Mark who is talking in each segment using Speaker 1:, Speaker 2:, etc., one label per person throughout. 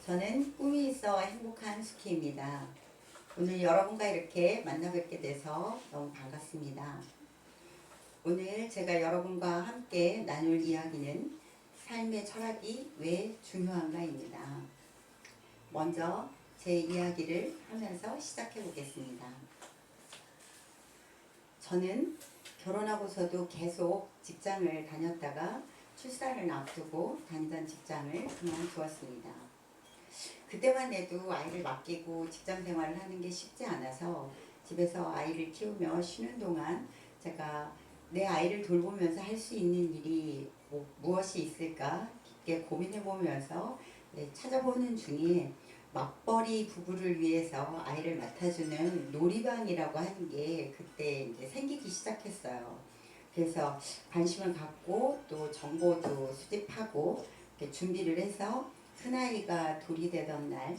Speaker 1: 저는 꿈이 있어 행복한 수키입니다. 오늘 여러분과 이렇게 만나 뵙게 돼서 너무 반갑습니다. 오늘 제가 여러분과 함께 나눌 이야기는 삶의 철학이 왜 중요한가입니다. 먼저 제 이야기를 하면서 시작해 보겠습니다. 저는 결혼하고서도 계속 직장을 다녔다가 출산을 앞두고 다니던 직장을 그만두었습니다. 그때만 해도 아이를 맡기고 직장 생활을 하는 게 쉽지 않아서 집에서 아이를 키우며 쉬는 동안 제가 내 아이를 돌보면서 할 수 있는 일이 무엇이 있을까 깊게 고민해 보면서 찾아보는 중에 맞벌이 부부를 위해서 아이를 맡아주는 놀이방이라고 하는 게 그때 이제 생기기 시작했어요. 그래서 관심을 갖고 또 정보도 수집하고 이렇게 준비를 해서 큰아이가 돌이 되던 날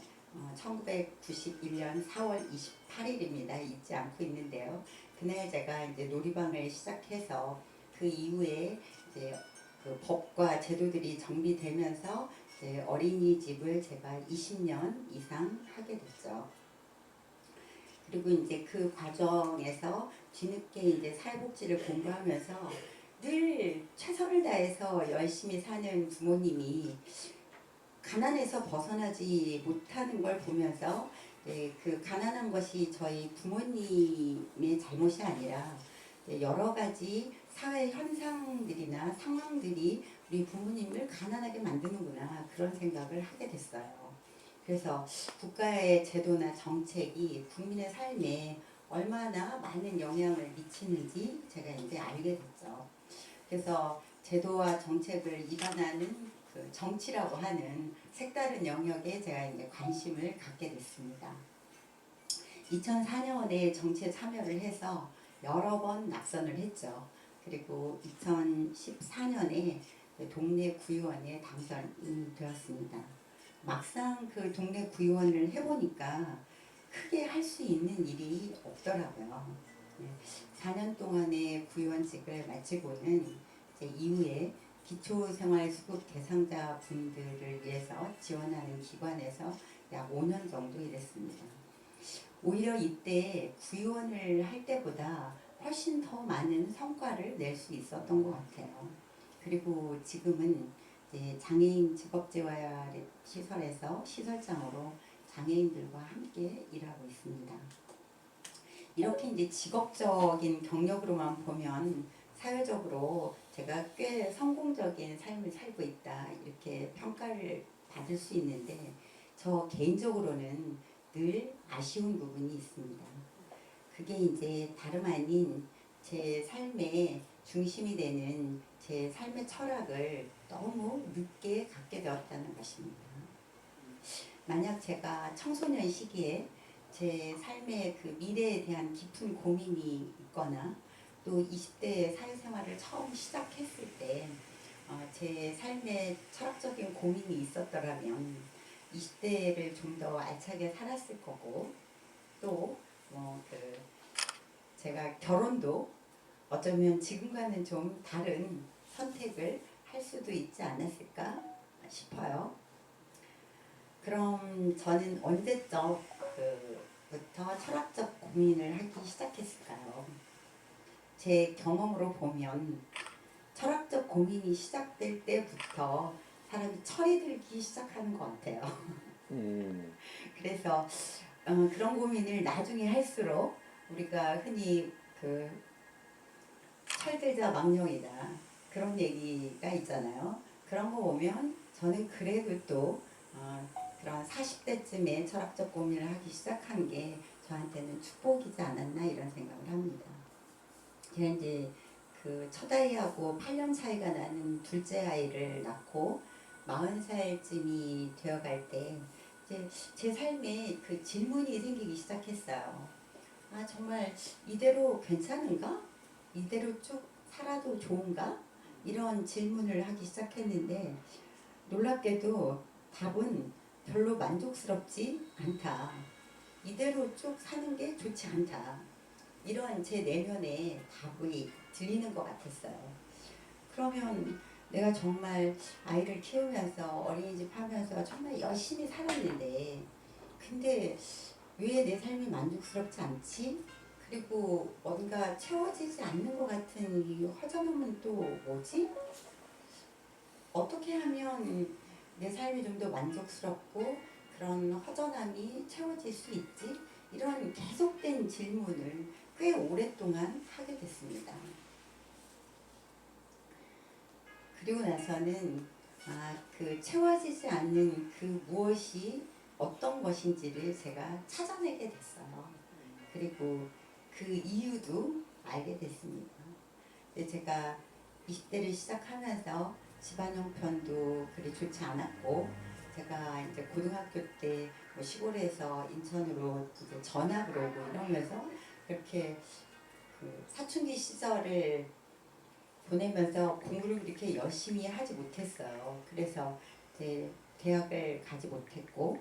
Speaker 1: 1991년 4월 28일입니다. 잊지 않고 있는데요. 그날 제가 이제 놀이방을 시작해서 그 이후에 이제 그 법과 제도들이 정비되면서 이제 어린이집을 제가 20년 이상 하게 됐죠. 그리고 이제 그 과정에서 뒤늦게 이제 사회복지를 공부하면서 늘 최선을 다해서 열심히 사는 부모님이 가난에서 벗어나지 못하는 걸 보면서 그 가난한 것이 저희 부모님의 잘못이 아니라 여러 가지 사회 현상들이나 상황들이 우리 부모님을 가난하게 만드는구나 그런 생각을 하게 됐어요. 그래서 국가의 제도나 정책이 국민의 삶에 얼마나 많은 영향을 미치는지 제가 이제 알게 됐죠. 그래서 제도와 정책을 입안하는 그 정치라고 하는 색다른 영역에 제가 이제 관심을 갖게 됐습니다. 2004년에 정치에 참여를 해서 여러 번 낙선을 했죠. 그리고 2014년에 동네 구의원에 당선이 되었습니다. 막상 그 동네 구의원을 해보니까 크게 할 수 있는 일이 없더라고요. 4년 동안의 구의원직을 마치고는 이제 이후에 기초생활수급 대상자 분들을 위해서 지원하는 기관에서 약 5년 정도 일했습니다. 오히려 이때 구의원을 할 때보다 훨씬 더 많은 성과를 낼 수 있었던 것 같아요. 그리고 지금은 이제 장애인 직업재활 시설에서 시설장으로 장애인들과 함께 일하고 있습니다. 이렇게 이제 직업적인 경력으로만 보면 사회적으로 제가 꽤 성공적인 삶을 살고 있다 이렇게 평가를 받을 수 있는데 저 개인적으로는 늘 아쉬운 부분이 있습니다. 그게 이제 다름 아닌 제 삶의 중심이 되는 제 삶의 철학을 너무 늦게 갖게 되었다는 것입니다. 만약 제가 청소년 시기에 제 삶의 그 미래에 대한 깊은 고민이 있거나 또 20대 사회생활을 처음 시작했을 때 제 삶의 철학적인 고민이 있었더라면 20대를 좀 더 알차게 살았을 거고 또 제가 결혼도 어쩌면 지금과는 좀 다른 선택을 할 수도 있지 않았을까 싶어요. 그럼 저는 언제부터 철학적 고민을 하기 시작했을까요? 제 경험으로 보면 철학적 고민이 시작될 때부터 사람이 철이 들기 시작하는 것 같아요. 그래서 그런 고민을 나중에 할수록 우리가 흔히 그 철들자 망령이다 그런 얘기가 있잖아요. 그런 거 보면 저는 그래도 또 그런 40대쯤에 철학적 고민을 하기 시작한 게 저한테는 축복이지 않았나 이런 생각을 합니다. 제가 이제 그 첫 아이하고 8년 차이가 나는 둘째 아이를 낳고 40살쯤이 되어갈 때 이제 제 삶에 그 질문이 생기기 시작했어요. 아 정말 이대로 괜찮은가? 이대로 쭉 살아도 좋은가? 이런 질문을 하기 시작했는데 놀랍게도 답은 별로 만족스럽지 않다. 이대로 쭉 사는 게 좋지 않다. 이런 제 내면의 답이 들리는 것 같았어요. 그러면 내가 정말 아이를 키우면서 어린이집 하면서 정말 열심히 살았는데 근데 왜 내 삶이 만족스럽지 않지? 그리고 뭔가 채워지지 않는 것 같은 이 허전함은 또 뭐지? 어떻게 하면 내 삶이 좀 더 만족스럽고 그런 허전함이 채워질 수 있지? 이런 계속된 질문을 꽤 오랫동안 하게 됐습니다. 그리고 나서는 그 채워지지 않는 그 무엇이 어떤 것인지를 제가 찾아내게 됐어요. 그리고 그 이유도 알게 됐습니다. 근데 제가 20대를 시작하면서 집안 형편도 그리 좋지 않았고 제가 이제 고등학교 때 뭐 시골에서 인천으로 이제 전학을 오고 이러면서 그렇게 그 사춘기 시절을 보내면서 공부를 그렇게 열심히 하지 못했어요. 그래서 이제 대학을 가지 못했고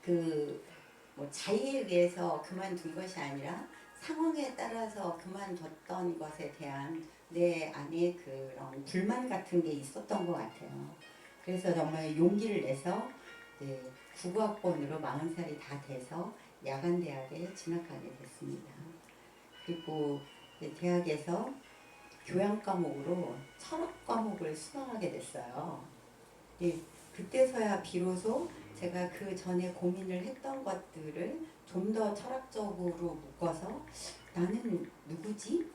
Speaker 1: 그 뭐 자의에 의해서 그만둔 것이 아니라 상황에 따라서 그만뒀던 것에 대한 내 안에 그런 불만 같은 게 있었던 것 같아요. 그래서 정말 용기를 내서 이제 국어학번으로 40살이 다 돼서 야간대학에 진학하게 됐습니다. 그리고 대학에서 교양 과목으로 철학 과목을 수강하게 됐어요. 예, 그때서야 비로소 제가 그 전에 고민을 했던 것들을 좀 더 철학적으로 묶어서 나는 누구지?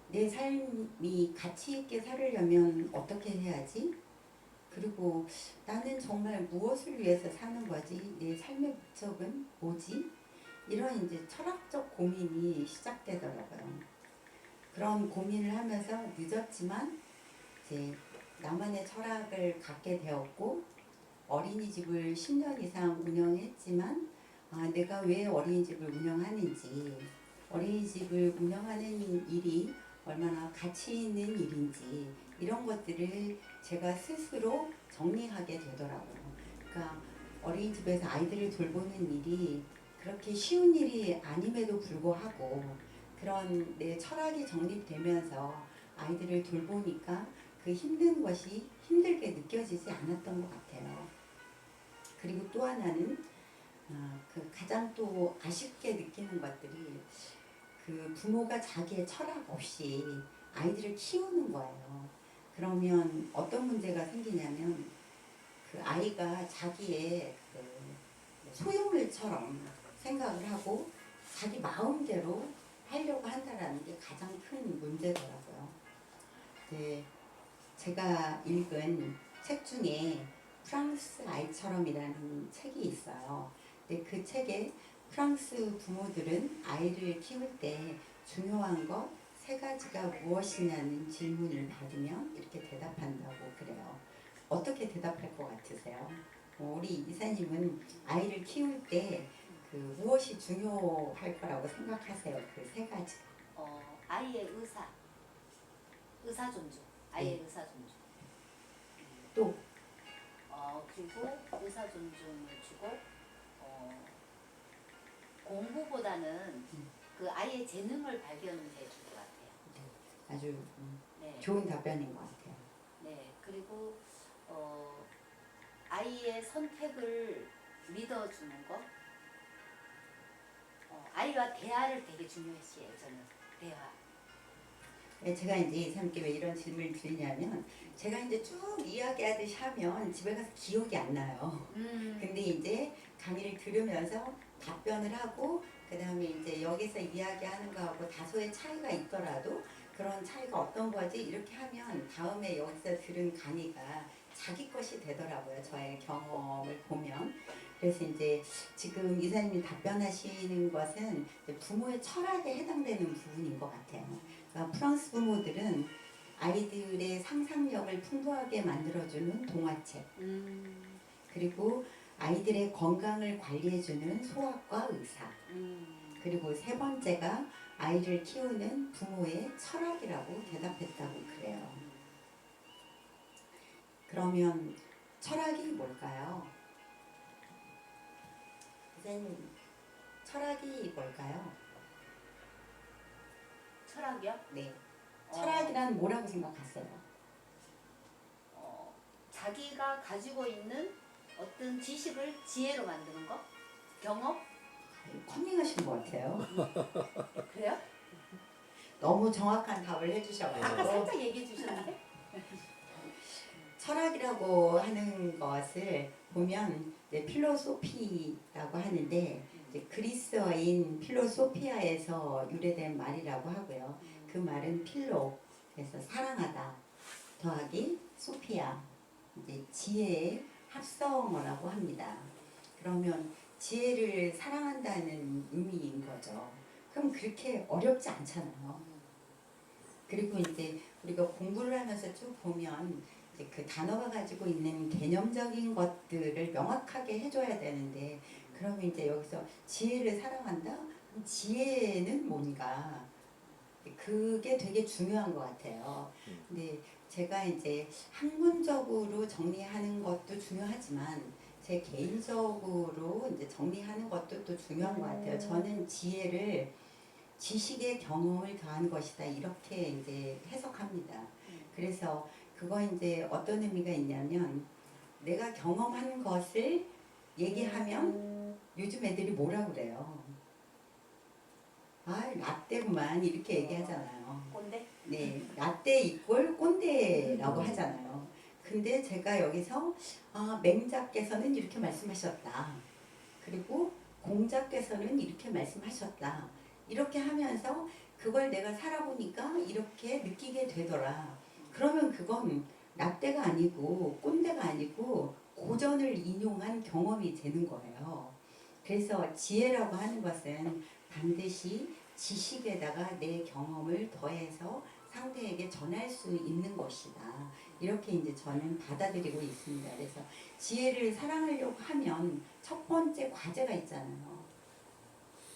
Speaker 1: 내 삶이 가치 있게 살으려면 어떻게 해야지? 그리고 나는 정말 무엇을 위해서 사는 거지? 내 삶의 목적은 뭐지? 이런 이제 철학적 고민이 시작되더라고요. 그런 고민을 하면서 늦었지만 이제 나만의 철학을 갖게 되었고 어린이집을 10년 이상 운영했지만 내가 왜 어린이집을 운영하는지 어린이집을 운영하는 일이 얼마나 가치 있는 일인지 이런 것들을 제가 스스로 정리하게 되더라고요. 그러니까 어린이집에서 아이들을 돌보는 일이 그렇게 쉬운 일이 아님에도 불구하고 그런 내 철학이 정립되면서 아이들을 돌보니까 그 힘든 것이 힘들게 느껴지지 않았던 것 같아요. 그리고 또 하나는 그 가장 또 아쉽게 느끼는 것들이 그 부모가 자기의 철학 없이 아이들을 키우는 거예요. 그러면 어떤 문제가 생기냐면 그 아이가 자기의 그 소유물처럼 생각을 하고 자기 마음대로 하려고 한다라는 게 가장 큰 문제더라고요. 네, 제가 읽은 책 중에 프랑스 아이처럼이라는 책이 있어요. 근데 그 책에 프랑스 부모들은 아이를 키울 때 중요한 것 세 가지가 무엇이냐는 질문을 받으면 이렇게 대답한다고 그래요. 어떻게 대답할 것 같으세요? 우리 이사님은 아이를 키울 때 그 무엇이 중요할 거라고 생각하세요? 그 세 가지.
Speaker 2: 아이의 의사 존중, 아이의
Speaker 1: 네.
Speaker 2: 의사 존중.
Speaker 1: 또
Speaker 2: 그리고 의사 존중을 주고 공부보다는 그 아이의 재능을 발견해 줄 것 같아요.
Speaker 1: 네, 아주
Speaker 2: 네,
Speaker 1: 좋은 답변인 것 같아요.
Speaker 2: 네. 그리고 아이의 선택을 믿어주는 것. 아이와 대화를 되게 중요시해요. 저는 대화.
Speaker 1: 네, 제가 이제 이사님께 왜 이런 질문을 드리냐면 제가 이제 쭉 이야기하듯이 하면 집에 가서 기억이 안 나요. 근데 이제 강의를 들으면서 답변을 하고 그 다음에 이제 여기서 이야기하는 거하고 다소의 차이가 있더라도 그런 차이가 어떤 거지 이렇게 하면 다음에 여기서 들은 강의가 자기 것이 되더라고요. 저의 경험을 보면. 그래서 이제 지금 이사님이 답변하시는 것은 부모의 철학에 해당되는 부분인 것 같아요. 그러니까 프랑스 부모들은 아이들의 상상력을 풍부하게 만들어주는 동화책 그리고 아이들의 건강을 관리해주는 소아과 의사 그리고 세 번째가 아이를 키우는 부모의 철학이라고 대답했다고 그래요. 그러면 철학이 뭘까요? 선생님, 철학이 뭘까요?
Speaker 2: 철학이요?
Speaker 1: 네. 철학이란 뭐라고 생각하세요?
Speaker 2: 자기가 가지고 있는 어떤 지식을 지혜로 만드는 거? 경험?
Speaker 1: 커밍하신 것 같아요.
Speaker 2: 그래요?
Speaker 1: 너무 정확한 답을
Speaker 2: 아까
Speaker 1: 해주셔가지고
Speaker 2: 살짝 얘기해 주셨는데?
Speaker 1: 철학이라고 하는 것을 보면 이제 필로소피라고 하는데 이제 그리스어인 필로소피아에서 유래된 말이라고 하고요. 그 말은 필로, 그래서 사랑하다 더하기 소피아, 이제 지혜의 합성어라고 합니다. 그러면 지혜를 사랑한다는 의미인 거죠. 그럼 그렇게 어렵지 않잖아요. 그리고 이제 우리가 공부를 하면서 쭉 보면 이제 그 단어가 가지고 있는 개념적인 것들을 명확하게 해줘야 되는데, 그러면 이제 여기서 지혜를 사랑한다? 그럼 지혜는 뭔가? 그게 되게 중요한 것 같아요. 근데 제가 이제 학문적으로 정리하는 것도 중요하지만 제 개인적으로 이제 정리하는 것도 또 중요한 것 같아요. 저는 지혜를 지식의 경험을 더한 것이다 이렇게 이제 해석합니다. 그래서 그거 이제 어떤 의미가 있냐면 내가 경험한 것을 얘기하면 요즘 애들이 뭐라 그래요? 아, 라떼구만 이렇게 얘기하잖아요.
Speaker 2: 꼰대?
Speaker 1: 네, 라떼 이꼴 꼰대라고 하잖아요. 근데 제가 여기서 맹자께서는 이렇게 말씀하셨다. 그리고 공자께서는 이렇게 말씀하셨다. 이렇게 하면서 그걸 내가 살아보니까 이렇게 느끼게 되더라. 그러면 그건 라떼가 아니고 꼰대가 아니고 고전을 인용한 경험이 되는 거예요. 그래서 지혜라고 하는 것은 반드시 지식에다가 내 경험을 더해서 상대에게 전할 수 있는 것이다. 이렇게 이제 저는 받아들이고 있습니다. 그래서 지혜를 사랑하려고 하면 첫 번째 과제가 있잖아요.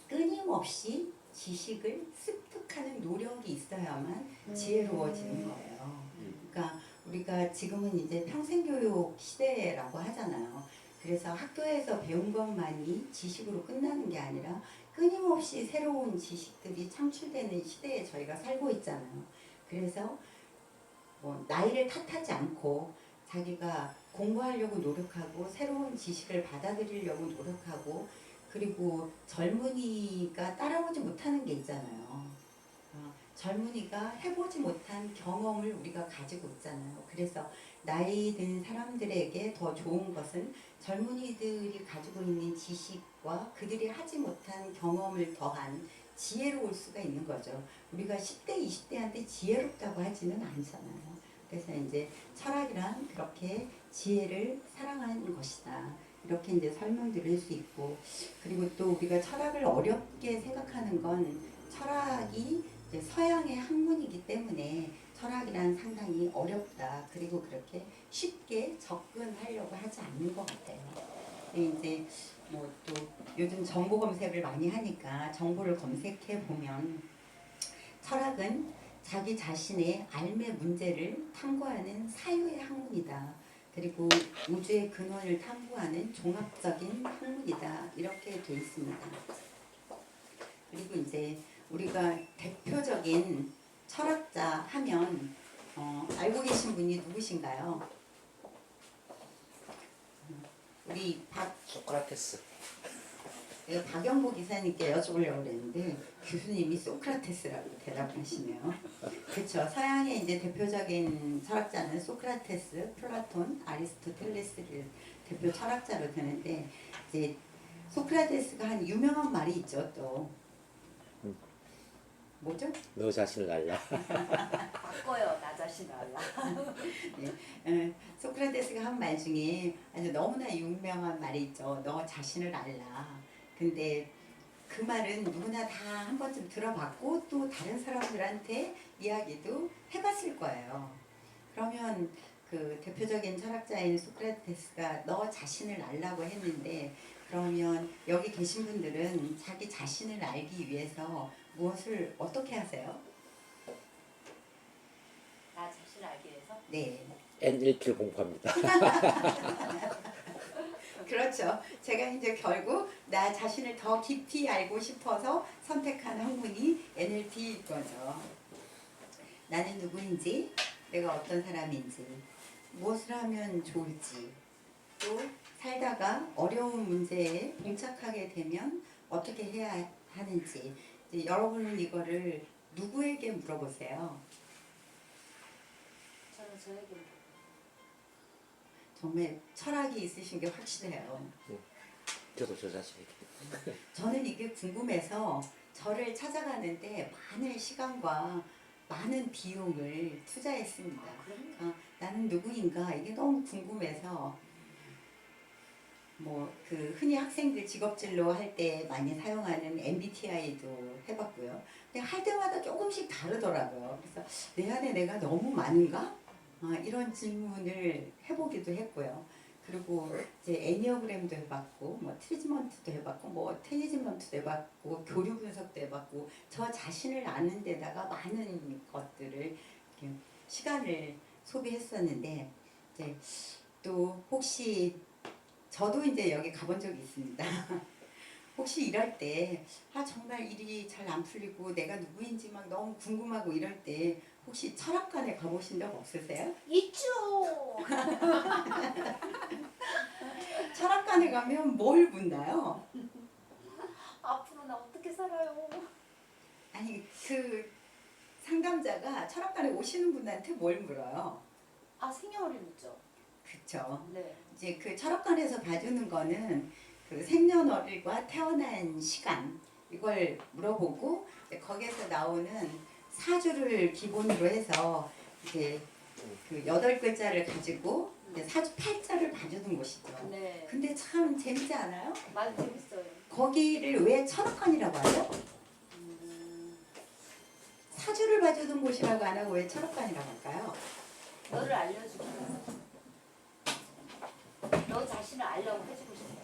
Speaker 1: 끊임없이 지식을 습득하는 노력이 있어야만 지혜로워지는 거예요. 그러니까 우리가 지금은 이제 평생교육 시대라고 하잖아요. 그래서 학교에서 배운 것만이 지식으로 끝나는 게 아니라 끊임없이 새로운 지식들이 창출되는 시대에 저희가 살고 있잖아요. 그래서 뭐 나이를 탓하지 않고 자기가 공부하려고 노력하고 새로운 지식을 받아들이려고 노력하고, 그리고 젊은이가 따라오지 못하는 게 있잖아요. 젊은이가 해보지 못한 경험을 우리가 가지고 있잖아요. 그래서 나이 든 사람들에게 더 좋은 것은 젊은이들이 가지고 있는 지식과 그들이 하지 못한 경험을 더한 지혜로울 수가 있는 거죠. 우리가 10대, 20대한테 지혜롭다고 하지는 않잖아요. 그래서 이제 철학이란 그렇게 지혜를 사랑하는 것이다. 이렇게 이제 설명드릴 수 있고, 그리고 또 우리가 철학을 어렵게 생각하는 건 철학이 이제 서양의 학문이기 때문에 철학이란 상당히 어렵다. 그리고 그렇게 쉽게 접근하려고 하지 않는 것 같아요. 이제 뭐 또 요즘 정보 검색을 많이 하니까 정보를 검색해 보면 철학은 자기 자신의 삶의 문제를 탐구하는 사유의 학문이다. 그리고 우주의 근원을 탐구하는 종합적인 학문이다. 이렇게 돼 있습니다. 그리고 이제 우리가 대표적인 철학자 하면 알고 계신 분이 누구신가요? 우리
Speaker 3: 소크라테스.
Speaker 1: 내가 박영보 기사님께 여쭤보려고 그랬는데 교수님이 소크라테스라고 대답하시네요. 그렇죠. 서양의 이제 대표적인 철학자는 소크라테스, 플라톤, 아리스토텔레스를 대표 철학자로 되는데, 이제 소크라테스가 한 유명한 말이 있죠. 또 뭐죠?
Speaker 3: 너 자신을 알라.
Speaker 2: 바꿔요. 나 자신을 알라.
Speaker 1: 네, 소크라테스가 한 말 중에 아주 너무나 유명한 말이 있죠. 너 자신을 알라. 근데 그 말은 누구나 다 한 번쯤 들어봤고 또 다른 사람들한테 이야기도 해봤을 거예요. 그러면 그 대표적인 철학자인 소크라테스가 너 자신을 알라고 했는데, 그러면 여기 계신 분들은 자기 자신을 알기 위해서 무엇을 어떻게 하세요?
Speaker 2: 나 자신을 알기 위해서?
Speaker 1: 네.
Speaker 3: NLP를 공부합니다.
Speaker 1: 그렇죠. 제가 이제 결국 나 자신을 더 깊이 알고 싶어서 선택한 학문이 NLP일 거죠. 나는 누구인지, 내가 어떤 사람인지. 무엇을 하면 좋을지, 또 살다가 어려운 문제에 봉착하게 되면 어떻게 해야 하는지, 이제 여러분은 이거를 누구에게 물어보세요?
Speaker 2: 저는 저에게
Speaker 1: 정말 철학이 있으신 게 확실해요.
Speaker 3: 저도 저 자신에게.
Speaker 1: 저는 이게 궁금해서 저를 찾아가는데 많은 시간과 많은 비용을 투자했습니다.
Speaker 2: 그럼요.
Speaker 1: 나는 누구인가 이게 너무 궁금해서 뭐 그 흔히 학생들 직업진로 할 때 많이 사용하는 MBTI도 해봤고요. 근데 할 때마다 조금씩 다르더라고요. 그래서 내 안에 내가 너무 많은가? 이런 질문을 해보기도 했고요. 그리고 이제 애니어그램도 해봤고, 뭐 트리트먼트도 해봤고, 뭐 테니지먼트도 해봤고, 교류 분석도 해봤고, 저 자신을 아는 데다가 많은 것들을 이렇게 시간을 소비했었는데, 이제 또 혹시 저도 이제 여기 가본 적이 있습니다. 혹시 이럴 때, 정말 일이 잘 안 풀리고 내가 누구인지 막 너무 궁금하고 이럴 때 혹시 철학관에 가보신 적 없으세요?
Speaker 2: 있죠.
Speaker 1: 철학관에 가면 뭘 묻나요?
Speaker 2: 앞으로 나 어떻게 살아요?
Speaker 1: 아니 그 상담자가 철학관에 오시는 분한테 뭘 물어요?
Speaker 2: 생년월일 묻죠.
Speaker 1: 그쵸.
Speaker 2: 네.
Speaker 1: 이제 그 철학관에서 봐주는 거는 그 생년월일과 태어난 시간 이걸 물어보고 이제 거기에서 나오는 사주를 기본으로 해서 이제 그 8글자를 가지고 이제 사주 8자를 봐주는 곳이죠.
Speaker 2: 네.
Speaker 1: 근데 참 재밌지 않아요?
Speaker 2: 맞아, 재밌어요.
Speaker 1: 거기를 왜 철학관이라고 하죠? 사주를 봐주는 곳이라고 안 하고 왜 철학관이라고 할까요?
Speaker 2: 너를 알려주고 싶어. 너 자신을 알려고 해주고 싶어.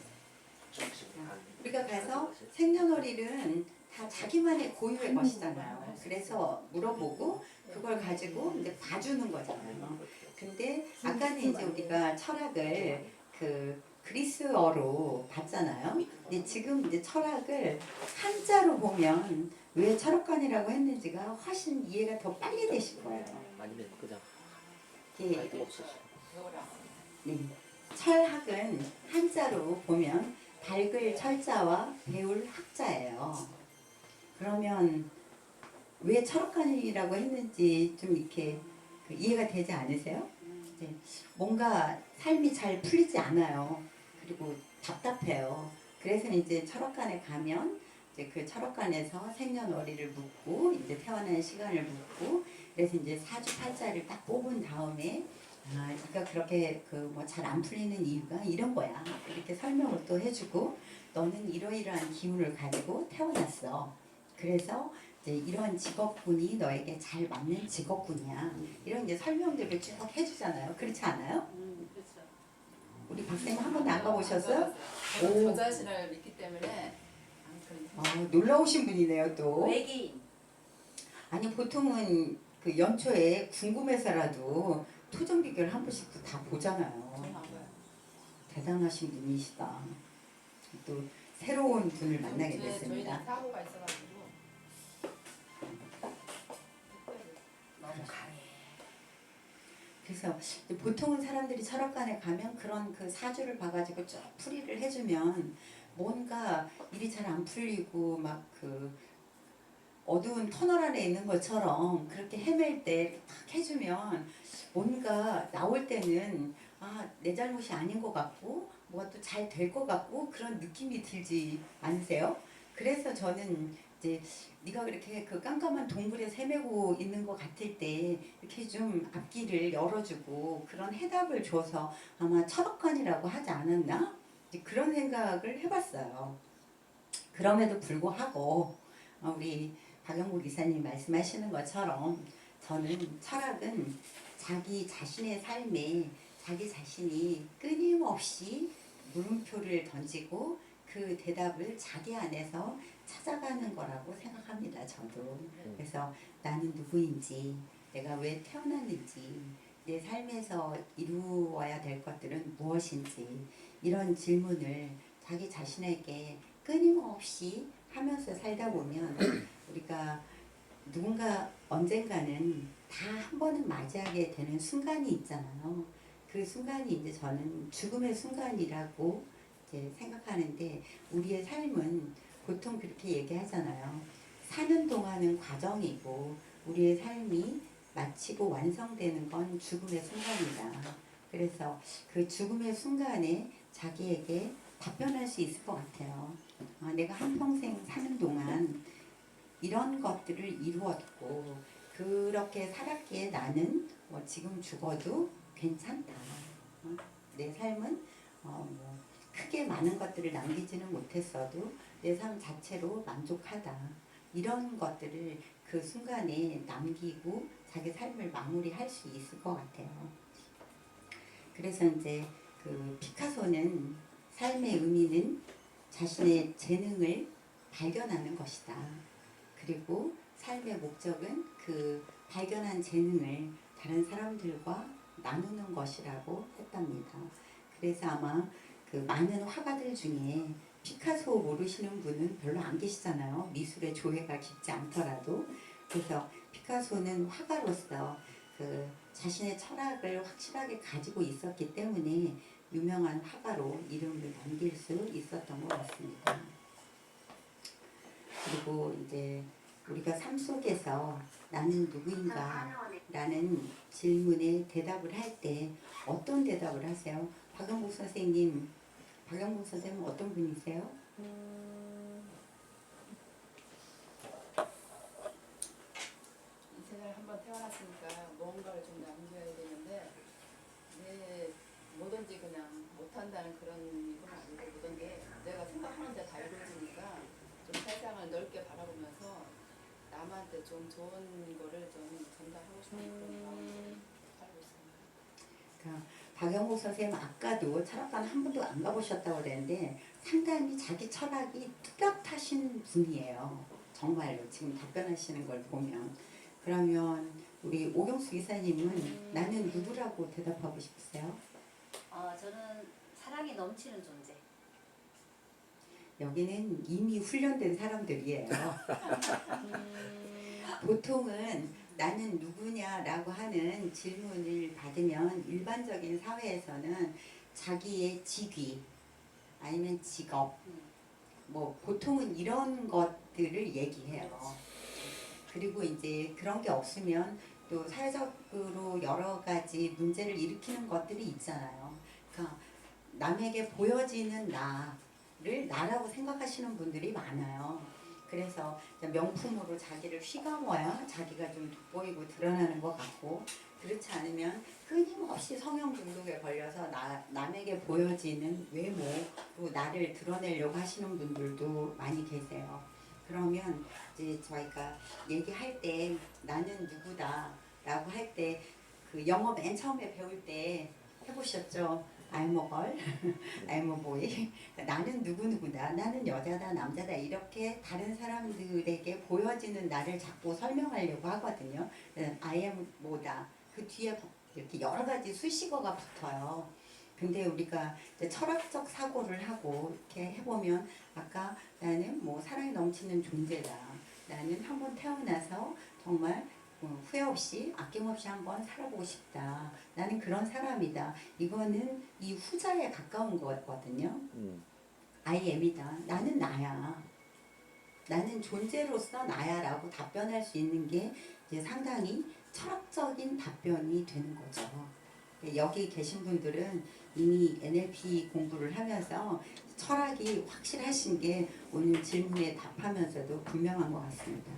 Speaker 1: 우리가 가서 생년월일은 다 자기만의 고유의 것이잖아요. 그래서 물어보고 그걸 가지고 이제 봐주는 거잖아요. 근데 아까는 이제 우리가 철학을 그 그리스어로 봤잖아요. 근데 지금 이제 철학을 한자로 보면 왜 철학관이라고 했는지가 훨씬 이해가 더 빨리 되실 거예요.
Speaker 3: 아니면 그냥
Speaker 1: 이게
Speaker 3: 말도 없으시고.
Speaker 1: 네. 철학은 한자로 보면 밝을 철자와 배울 학자예요. 그러면 왜 철학관이라고 했는지 좀 이렇게 그 이해가 되지 않으세요? 이제 뭔가 삶이 잘 풀리지 않아요. 그리고 답답해요. 그래서 이제 철학관에 가면 이제 그 철학관에서 생년월일을 묻고 이제 태어난 시간을 묻고 그래서 이제 사주 팔자를 딱 뽑은 다음에 네가 그렇게 그 뭐 잘 안 풀리는 이유가 이런 거야. 이렇게 설명을 또 해주고 너는 이러이러한 기운을 가지고 태어났어. 그래서 이제 이런 직업군이 너에게 잘 맞는 직업군이야. 이런 이제 설명들을 쭉 해주잖아요. 그렇지 않아요?
Speaker 2: 그렇죠.
Speaker 1: 우리 박사님 한 번도 안 가보셨어요?
Speaker 4: 저는 저 자신을 믿기 때문에 안 그런
Speaker 1: 놀라우신 분이네요 또.
Speaker 2: 외계인.
Speaker 1: 아니 보통은 그 연초에 궁금해서라도 토정 비결 한 번씩 다 보잖아요.
Speaker 4: 저는 안 봐요.
Speaker 1: 대단하신 분이시다. 또 새로운 분을 만나게
Speaker 4: 저희는
Speaker 1: 됐습니다.
Speaker 4: 사고가 있어가지고
Speaker 2: 너무 강해.
Speaker 1: 그래서 이제 보통은 사람들이 철학관에 가면 그런 그 사주를 봐가지고 쭉 풀이를 해주면 뭔가 일이 잘 안 풀리고 막 그 어두운 터널 안에 있는 것처럼 그렇게 헤맬 때 이렇게 탁 해주면 뭔가 나올 때는 내 잘못이 아닌 것 같고 뭐가 또 잘 될 것 같고 그런 느낌이 들지 않으세요? 그래서 저는 이제 네가 그렇게 그 깜깜한 동굴에 헤매고 있는 것 같을 때 이렇게 좀 앞길을 열어주고 그런 해답을 줘서 아마 철학관이라고 하지 않았나? 이제 그런 생각을 해봤어요. 그럼에도 불구하고 우리 박영국 이사님 말씀하시는 것처럼 저는 철학은 자기 자신의 삶에 자기 자신이 끊임없이 물음표를 던지고 그 대답을 자기 안에서 찾아가는 거라고 생각합니다. 저도. 그래서 나는 누구인지, 내가 왜 태어났는지, 내 삶에서 이루어야 될 것들은 무엇인지 이런 질문을 자기 자신에게 끊임없이 하면서 살다 보면 우리가 누군가 언젠가는 다 한 번은 맞이하게 되는 순간이 있잖아요. 그 순간이 이제 저는 죽음의 순간이라고 이제 생각하는데 우리의 삶은 보통 그렇게 얘기하잖아요. 사는 동안은 과정이고 우리의 삶이 마치고 완성되는 건 죽음의 순간이다. 그래서 그 죽음의 순간에 자기에게 답변할 수 있을 것 같아요. 내가 한평생 사는 동안 이런 것들을 이루었고 그렇게 살았기에 나는 지금 죽어도 괜찮다. 내 삶은 뭐 크게 많은 것들을 남기지는 못했어도 내 삶 자체로 만족하다. 이런 것들을 그 순간에 남기고 자기 삶을 마무리할 수 있을 것 같아요. 그래서 이제 그 피카소는 삶의 의미는 자신의 재능을 발견하는 것이다. 그리고 삶의 목적은 그 발견한 재능을 다른 사람들과 나누는 것이라고 했답니다. 그래서 아마 그 많은 화가들 중에 피카소 모르시는 분은 별로 안 계시잖아요. 미술의 조예가 깊지 않더라도. 그래서 피카소는 화가로서 그 자신의 철학을 확실하게 가지고 있었기 때문에 유명한 화가로 이름을 남길 수 있었던 것 같습니다. 그리고 이제 우리가 삶 속에서 나는 누구인가 라는 질문에 대답을 할 때 어떤 대답을 하세요? 박영복 선생님 어떤 분이세요?
Speaker 4: 이 세상에 한번 태어났으니까 뭔가를 좀 남겨야 되는데 내 뭐든지 그냥 못한다는 그런 건 아니고 모든 게 내가 생각하는 데 다 이루어지니까 좀 세상을 넓게 바라보면서 남한테 좀 좋은 거를 좀 전달하고 싶은 그런 마음으로 살고 있습니다.
Speaker 1: 그러니까 박영복 선생님 아까도 철학관 한 번도 안 가보셨다고 그랬는데 상당히 자기 철학이 뚜렷하신 분이에요. 정말로 지금 답변하시는 걸 보면. 그러면 우리 오경수 이사님은 나는 누구라고 대답하고 싶으세요?
Speaker 2: 저는 사랑이 넘치는 존재.
Speaker 1: 여기는 이미 훈련된 사람들이에요. 보통은 나는 누구냐라고 하는 질문을 받으면 일반적인 사회에서는 자기의 직위 아니면 직업 뭐 보통은 이런 것들을 얘기해요. 그리고 이제 그런 게 없으면 또 사회적으로 여러 가지 문제를 일으키는 것들이 있잖아요. 그러니까 남에게 보여지는 나를 나라고 생각하시는 분들이 많아요. 그래서 명품으로 자기를 휘감아야 자기가 좀 돋보이고 드러나는 것 같고 그렇지 않으면 끊임없이 성형 중독에 걸려서 남에게 보여지는 외모로 나를 드러내려고 하시는 분들도 많이 계세요. 그러면 이제 저희가 얘기할 때 나는 누구다 라고 할 때 그 영어 맨 처음에 배울 때 해보셨죠? I'm a girl, I'm a boy. 나는 누구누구다, 나는 여자다, 남자다 이렇게 다른 사람들에게 보여지는 나를 자꾸 설명하려고 하거든요. I am 뭐다. 그 뒤에 이렇게 여러 가지 수식어가 붙어요. 근데 우리가 이제 철학적 사고를 하고 이렇게 해보면 아까 나는 뭐 사랑이 넘치는 존재다. 나는 한번 태어나서 정말 후회 없이 아낌없이 한번 살아보고 싶다. 나는 그런 사람이다. 이거는 이 후자에 가까운 거거든요. I am이다. 나는 나야. 나는 존재로서 나야 라고 답변할 수 있는 게 이제 상당히 철학적인 답변이 되는 거죠. 여기 계신 분들은 이미 NLP 공부를 하면서 철학이 확실하신 게 오늘 질문에 답하면서도 분명한 것 같습니다.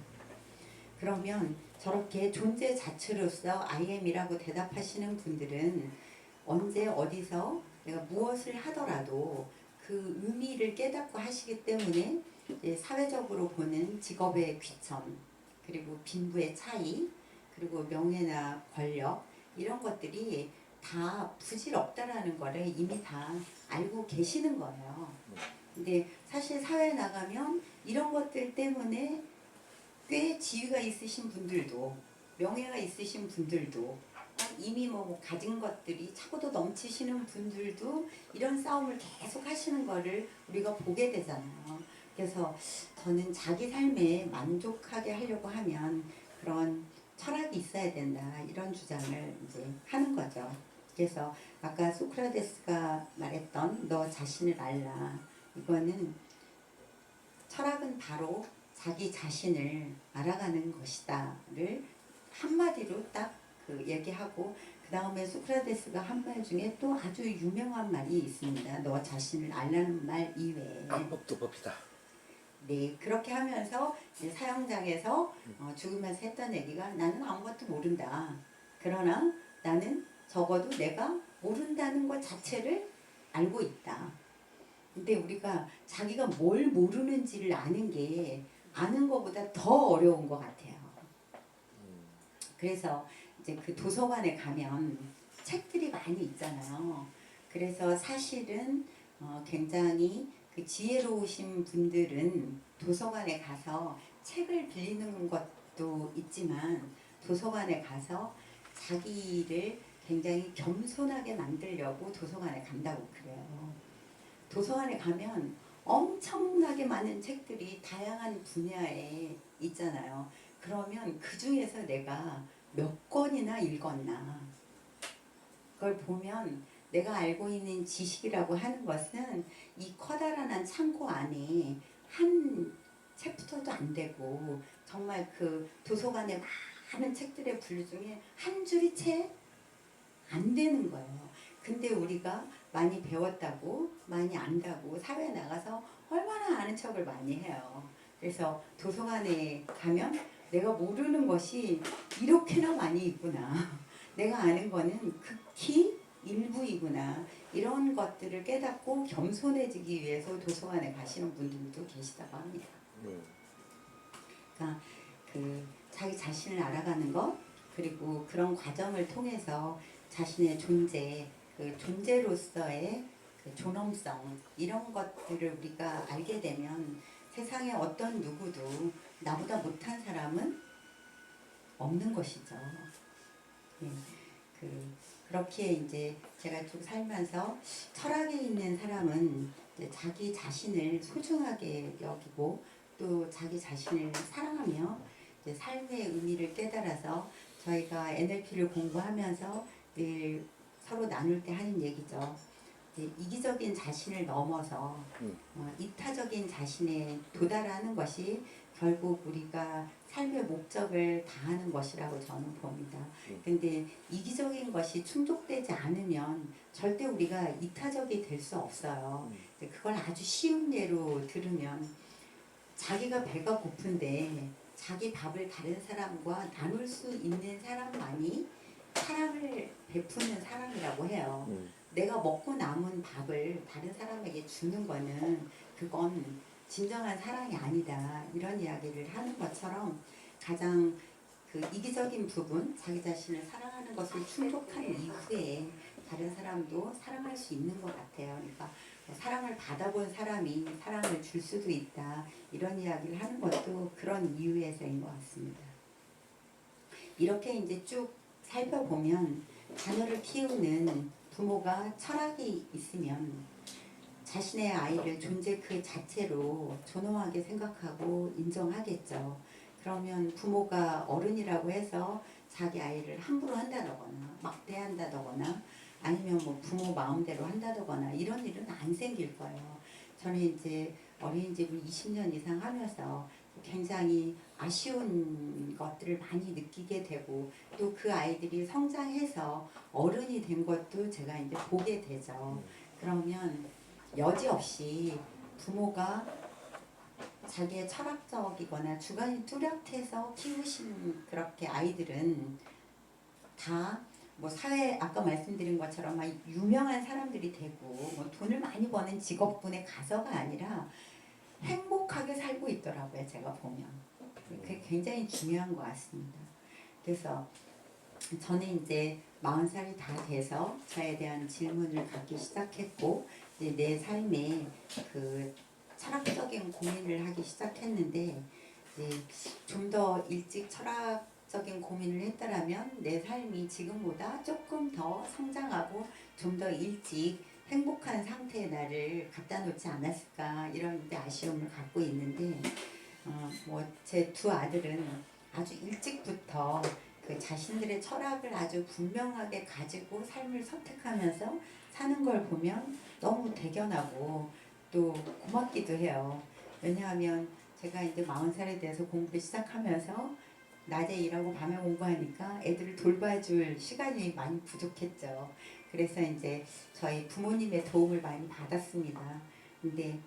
Speaker 1: 그러면 저렇게 존재 자체로서 I am이라고 대답하시는 분들은 언제 어디서 내가 무엇을 하더라도 그 의미를 깨닫고 하시기 때문에 사회적으로 보는 직업의 귀천 그리고 빈부의 차이 그리고 명예나 권력 이런 것들이 다 부질없다라는 거를 이미 다 알고 계시는 거예요. 근데 사실 사회에 나가면 이런 것들 때문에 꽤 지위가 있으신 분들도 명예가 있으신 분들도 이미 뭐 가진 것들이 차고도 넘치시는 분들도 이런 싸움을 계속 하시는 거를 우리가 보게 되잖아요. 그래서 저는 자기 삶에 만족하게 하려고 하면 그런 철학이 있어야 된다 이런 주장을 이제 하는 거죠. 그래서 아까 소크라테스가 말했던 너 자신을 알라. 이거는 철학은 바로 자기 자신을 알아가는 것이다를 한마디로 딱 그 얘기하고 그 다음에 소크라테스가 한 말 중에 또 아주 유명한 말이 있습니다. 너 자신을 알라는 말 이외에.
Speaker 3: 안법도 법이다.
Speaker 1: 네, 그렇게 하면서 이제 사형장에서 죽으면서 했던 얘기가 나는 아무것도 모른다. 그러나 나는 적어도 내가 모른다는 것 자체를 알고 있다. 근데 우리가 자기가 뭘 모르는지를 아는 게 아는 것보다 더 어려운 것 같아요. 그래서 이제 그 도서관에 가면 책들이 많이 있잖아요. 그래서 사실은 굉장히 그 지혜로우신 분들은 도서관에 가서 책을 빌리는 것도 있지만 도서관에 가서 자기를 굉장히 겸손하게 만들려고 도서관에 간다고 그래요. 도서관에 가면 엄청나게 많은 책들이 다양한 분야에 있잖아요. 그러면 그 중에서 내가 몇 권이나 읽었나. 그걸 보면 내가 알고 있는 지식이라고 하는 것은 이 커다란 창고 안에 한 챕터도 안 되고 정말 그 도서관에 많은 책들의 분류 중에 한 줄이 채 안 되는 거예요. 근데 우리가 많이 배웠다고 많이 안다고 사회에 나가서 얼마나 아는 척을 많이 해요. 그래서 도서관에 가면 내가 모르는 것이 이렇게나 많이 있구나. 내가 아는 거는 극히 일부이구나. 이런 것들을 깨닫고 겸손해지기 위해서 도서관에 가시는 분들도 계시다고 합니다. 그러니까 그 자기 자신을 알아가는 것 그리고 그런 과정을 통해서 자신의 존재, 그 존재로서의 그 존엄성 이런 것들을 우리가 알게 되면 세상에 어떤 누구도 나보다 못한 사람은 없는 것이죠. 예, 그렇게 이제 제가 쭉 살면서 철학에 있는 사람은 이제 자기 자신을 소중하게 여기고 또 자기 자신을 사랑하며 이제 삶의 의미를 깨달아서 저희가 NLP를 공부하면서 늘 서로 나눌 때 하는 얘기죠. 이기적인 자신을 넘어서 이타적인 자신에 도달하는 것이 결국 우리가 삶의 목적을 다하는 것이라고 저는 봅니다. 근데 이기적인 것이 충족되지 않으면 절대 우리가 이타적이 될 수 없어요. 그걸 아주 쉬운 예로 들으면 자기가 배가 고픈데 자기 밥을 다른 사람과 나눌 수 있는 사람만이 사랑을 베푸는 사람이라고 해요. 내가 먹고 남은 밥을 다른 사람에게 주는 거는 그건 진정한 사랑이 아니다. 이런 이야기를 하는 것처럼 가장 그 이기적인 부분, 자기 자신을 사랑하는 것을 충족한 이후에 다른 사람도 사랑할 수 있는 것 같아요. 그러니까 사랑을 받아본 사람이 사랑을 줄 수도 있다. 이런 이야기를 하는 것도 그런 이유에서인 것 같습니다. 이렇게 이제 쭉 살펴보면 자녀를 키우는 부모가 철학이 있으면 자신의 아이를 존재 그 자체로 존엄하게 생각하고 인정하겠죠. 그러면 부모가 어른이라고 해서 자기 아이를 함부로 한다거나 막대한다거나 아니면 뭐 부모 마음대로 한다거나 이런 일은 안 생길 거예요. 저는 이제 어린이집을 20년 이상 하면서 굉장히 아쉬운 것들을 많이 느끼게 되고 또 그 아이들이 성장해서 어른이 된 것도 제가 이제 보게 되죠. 그러면 여지없이 부모가 자기의 철학적이거나 주관이 뚜렷해서 키우신 그렇게 아이들은 다 뭐 사회 아까 말씀드린 것처럼 막 유명한 사람들이 되고 뭐 돈을 많이 버는 직업군에 가서가 아니라 행복하게 살고 있더라고요. 제가 보면 그게 굉장히 중요한 것 같습니다. 그래서 저는 이제 40살이 다 돼서 저에 대한 질문을 갖기 시작했고 이제 내 삶에 그 철학적인 고민을 하기 시작했는데 좀 더 일찍 철학적인 고민을 했더라면 내 삶이 지금보다 조금 더 성장하고 좀 더 일찍 행복한 상태의 나를 갖다 놓지 않았을까 이런 아쉬움을 갖고 있는데 뭐 제 두 아들은 아주 일찍부터 그 자신들의 철학을 아주 분명하게 가지고 삶을 선택하면서 사는 걸 보면 너무 대견하고 또 고맙기도 해요. 왜냐하면 제가 이제 40살에 대해서 공부를 시작하면서 낮에 일하고 밤에 공부하니까 애들을 돌봐줄 시간이 많이 부족했죠. 그래서 이제 저희 부모님의 도움을 많이 받았습니다. 근데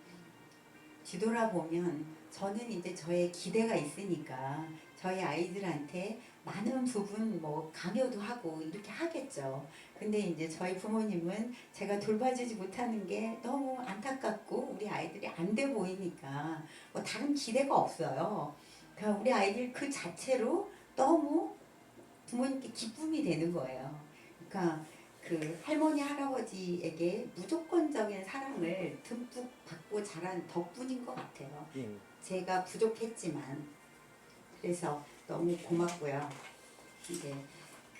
Speaker 1: 뒤돌아보면 저는 이제 저의 기대가 있으니까 저희 아이들한테 많은 부분 뭐 강요도 하고 이렇게 하겠죠. 근데 이제 저희 부모님은 제가 돌봐주지 못하는 게 너무 안타깝고 우리 아이들이 안 돼 보이니까 뭐 다른 기대가 없어요. 그러니까 우리 아이들 그 자체로 너무 부모님께 기쁨이 되는 거예요. 그러니까 그 할머니 할아버지에게 무조건적인 사랑을 듬뿍 받고 자란 덕분인 것 같아요. 제가 부족했지만 그래서 너무 고맙고요. 이제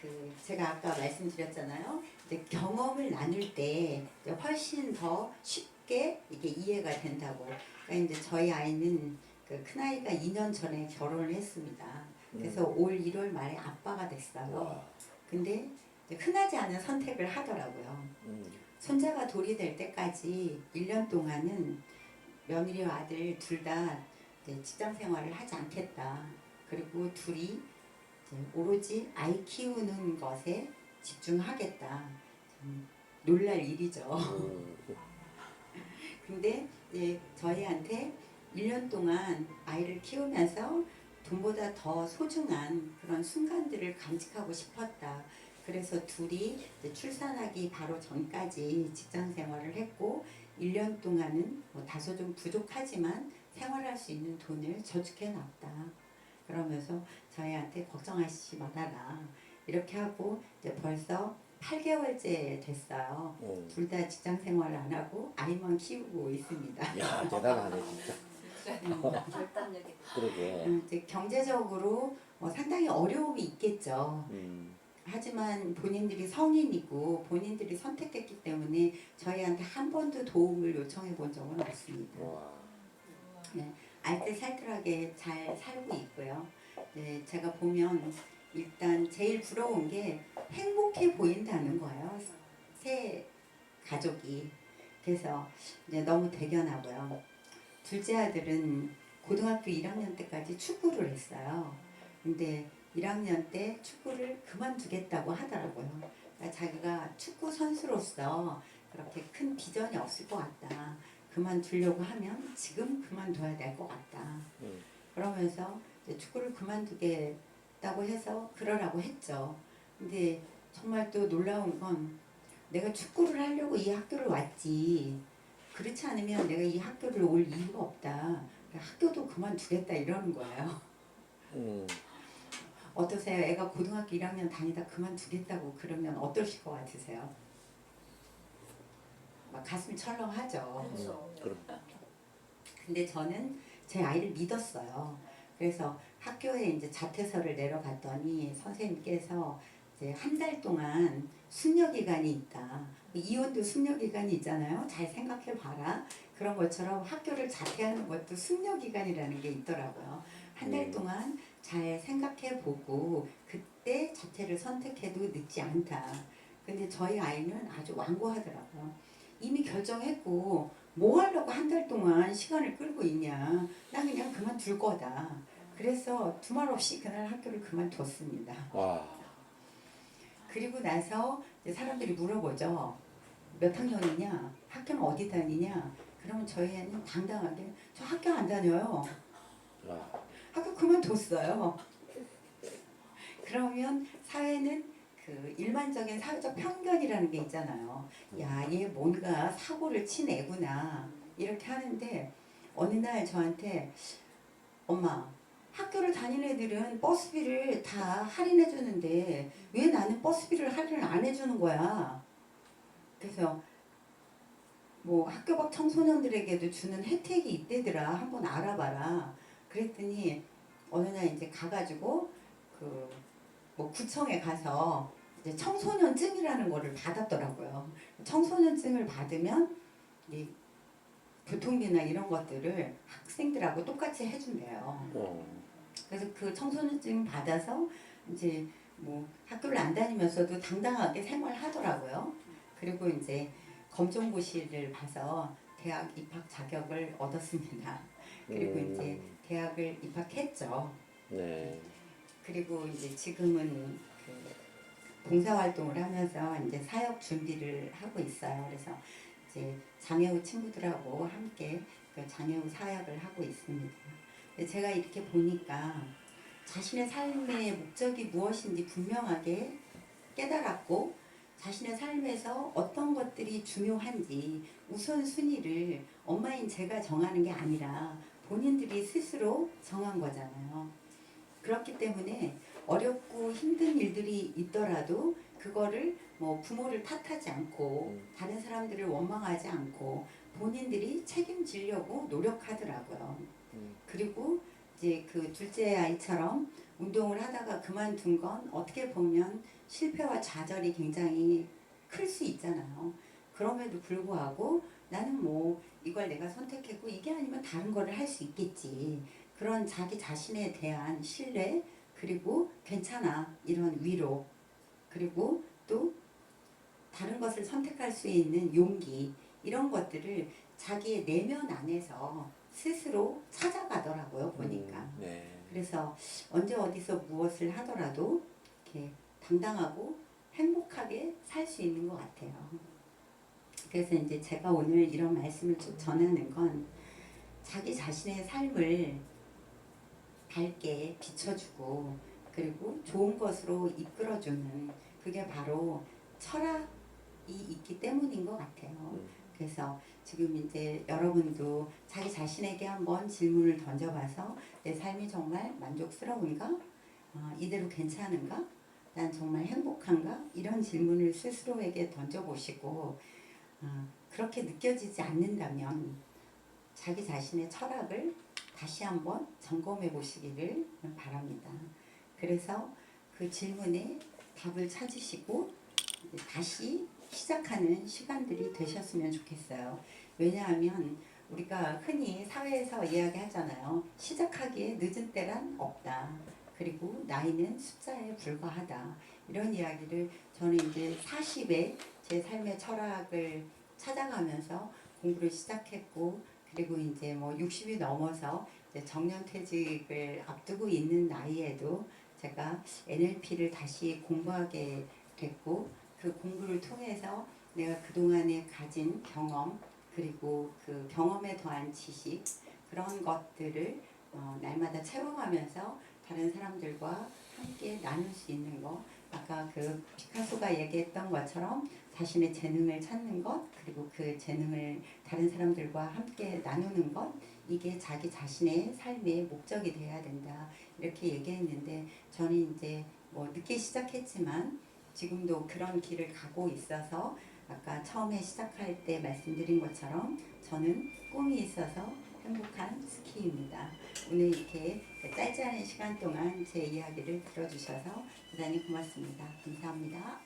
Speaker 1: 그 제가 아까 말씀드렸잖아요. 이제 경험을 나눌 때 이제 훨씬 더 쉽게 이게 이해가 된다고. 그러니까 이제 저희 아이는 그 큰아이가 2년 전에 결혼을 했습니다. 그래서 올 1월 말에 아빠가 됐어요.
Speaker 3: 와.
Speaker 1: 근데 이제 흔하지 않은 선택을 하더라고요. 손자가 돌이 될 때까지 1년 동안은 며느리와 아들 둘 다 직장 생활을 하지 않겠다. 그리고 둘이 이제 오로지 아이 키우는 것에 집중하겠다. 참 놀랄 일이죠. 근데 이제 저희한테 1년 동안 아이를 키우면서 돈보다 더 소중한 그런 순간들을 간직하고 싶었다. 그래서 둘이 이제 출산하기 바로 전까지 직장 생활을 했고 1년 동안은 뭐 다소 좀 부족하지만 생활할 수 있는 돈을 저축해 놨다. 그러면서 저희한테 걱정하시지 말아라. 이렇게 하고 이제 벌써 8개월째 됐어요. 둘 다 직장 생활을 안 하고 아이만 키우고 있습니다.
Speaker 3: 야, 대단하네 진짜.
Speaker 2: 결단력이.
Speaker 3: 그러게.
Speaker 1: 이제 경제적으로 뭐 상당히 어려움이 있겠죠.
Speaker 3: 음.
Speaker 1: 하지만 본인들이 성인이고 본인들이 선택했기 때문에 저희한테 한 번도 도움을 요청해 본 적은 없습니다.
Speaker 3: 와.
Speaker 1: 네, 알뜰살뜰하게 잘 살고 있고요. 네, 제가 보면 일단 제일 부러운 게 행복해 보인다는 거예요. 새 가족이. 그래서 이제 너무 대견하고요. 둘째 아들은 고등학교 1학년 때까지 축구를 했어요. 근데 1학년 때 축구를 그만두겠다고 하더라고요. 그러니까 자기가 축구 선수로서 그렇게 큰 비전이 없을 것 같다. 그만두려고 하면 지금 그만둬야 될 것 같다. 그러면서 이제 축구를 그만두겠다고 해서 그러라고 했죠. 근데 정말 또 놀라운 건 내가 축구를 하려고 이 학교를 왔지. 그렇지 않으면 내가 이 학교를 올 이유가 없다. 학교도 그만두겠다 이러는 거예요. 어떠세요? 애가 고등학교 1학년 다니다 그만두겠다고 그러면 어떠실 것 같으세요? 막 가슴이 철렁하죠.
Speaker 2: 그렇죠.
Speaker 3: 그럼.
Speaker 1: 근데 저는 제 아이를 믿었어요. 그래서 학교에 이제 자퇴서를 내려갔더니 선생님께서 이제 한 달 동안 숙려 기간이 있다. 이혼도 숙려 기간이 있잖아요. 잘 생각해 봐라. 그런 것처럼 학교를 자퇴하는 것도 숙려 기간이라는 게 있더라고요. 한 달 동안 잘 생각해 보고 그때 자퇴를 선택해도 늦지 않다. 근데 저희 아이는 아주 완고하더라고요. 이미 결정했고 뭐 하려고 한 달 동안 시간을 끌고 있냐. 나 그냥 그만둘 거다. 그래서 두말 없이 그날 학교를 그만뒀습니다.
Speaker 3: 와.
Speaker 1: 그리고 나서 이제 사람들이 물어보죠. 몇 학년이냐? 학교는 어디 다니냐? 그러면 저희 애는 당당하게 저 학교 안 다녀요.
Speaker 3: 와.
Speaker 1: 학교 그만뒀어요. 그러면 사회는 그 일반적인 사회적 편견이라는 게 있잖아요. 야, 얘 뭔가 사고를 친 애구나. 이렇게 하는데 어느 날 저한테 엄마, 학교를 다니는 애들은 버스비를 다 할인해 주는데 왜 나는 버스비를 할인을 안 해주는 거야? 그래서 뭐 학교 밖 청소년들에게도 주는 혜택이 있대더라. 한번 알아봐라. 그랬더니 어느 날 이제 가가지고 그 뭐 구청에 가서 이제 청소년증이라는 거를 받았더라고요. 청소년증을 받으면 이 교통비나 이런 것들을 학생들하고 똑같이 해준대요. 그래서 그 청소년증 받아서 이제 뭐 학교를 안 다니면서도 당당하게 생활하더라고요. 그리고 이제 검정고시를 봐서 대학 입학 자격을 얻었습니다. 그리고 이제 대학을 입학했죠.
Speaker 3: 네.
Speaker 1: 그리고 이제 지금은 그 봉사활동을 하면서 이제 사역 준비를 하고 있어요. 그래서 이제 장애우 친구들하고 함께 그 장애우 사역을 하고 있습니다. 근데 제가 이렇게 보니까 자신의 삶의 목적이 무엇인지 분명하게 깨달았고 자신의 삶에서 어떤 것들이 중요한지 우선순위를 엄마인 제가 정하는 게 아니라 본인들이 스스로 정한 거잖아요. 그렇기 때문에 어렵고 힘든 일들이 있더라도 그거를 뭐 부모를 탓하지 않고 다른 사람들을 원망하지 않고 본인들이 책임지려고 노력하더라고요. 그리고 이제 그 둘째 아이처럼 운동을 하다가 그만둔 건 어떻게 보면 실패와 좌절이 굉장히 클 수 있잖아요. 그럼에도 불구하고 나는 뭐 이걸 내가 선택했고 이게 아니면 다른 거를 할 수 있겠지. 그런 자기 자신에 대한 신뢰 그리고 괜찮아 이런 위로 그리고 또 다른 것을 선택할 수 있는 용기 이런 것들을 자기의 내면 안에서 스스로 찾아가더라고요 보니까.
Speaker 3: 네.
Speaker 1: 그래서 언제 어디서 무엇을 하더라도 이렇게 당당하고 행복하게 살 수 있는 것 같아요. 그래서 이제 제가 오늘 이런 말씀을 쭉 전하는 건 자기 자신의 삶을 밝게 비춰주고 그리고 좋은 것으로 이끌어주는 그게 바로 철학이 있기 때문인 것 같아요. 그래서 지금 이제 여러분도 자기 자신에게 한번 질문을 던져봐서 내 삶이 정말 만족스러운가? 이대로 괜찮은가? 난 정말 행복한가? 이런 질문을 스스로에게 던져보시고 그렇게 느껴지지 않는다면 자기 자신의 철학을 다시 한번 점검해 보시기를 바랍니다. 그래서 그 질문에 답을 찾으시고 다시 시작하는 시간들이 되셨으면 좋겠어요. 왜냐하면 우리가 흔히 사회에서 이야기하잖아요. 시작하기에 늦은 때란 없다. 그리고 나이는 숫자에 불과하다. 이런 이야기를 저는 이제 40에 제 삶의 철학을 찾아가면서 공부를 시작했고 그리고 이제 뭐 60이 넘어서 이제 정년퇴직을 앞두고 있는 나이에도 제가 NLP를 다시 공부하게 됐고 그 공부를 통해서 내가 그동안에 가진 경험 그리고 그 경험에 더한 지식 그런 것들을 날마다 채워가면서 다른 사람들과 함께 나눌 수 있는 것 아까 그 피카소가 얘기했던 것처럼 자신의 재능을 찾는 것 그리고 그 재능을 다른 사람들과 함께 나누는 것 이게 자기 자신의 삶의 목적이 돼야 된다 이렇게 얘기했는데 저는 이제 뭐 늦게 시작했지만 지금도 그런 길을 가고 있어서 아까 처음에 시작할 때 말씀드린 것처럼 저는 꿈이 있어서 행복한 스키입니다. 오늘 이렇게 짧지 않은 시간 동안 제 이야기를 들어주셔서 대단히 고맙습니다. 감사합니다.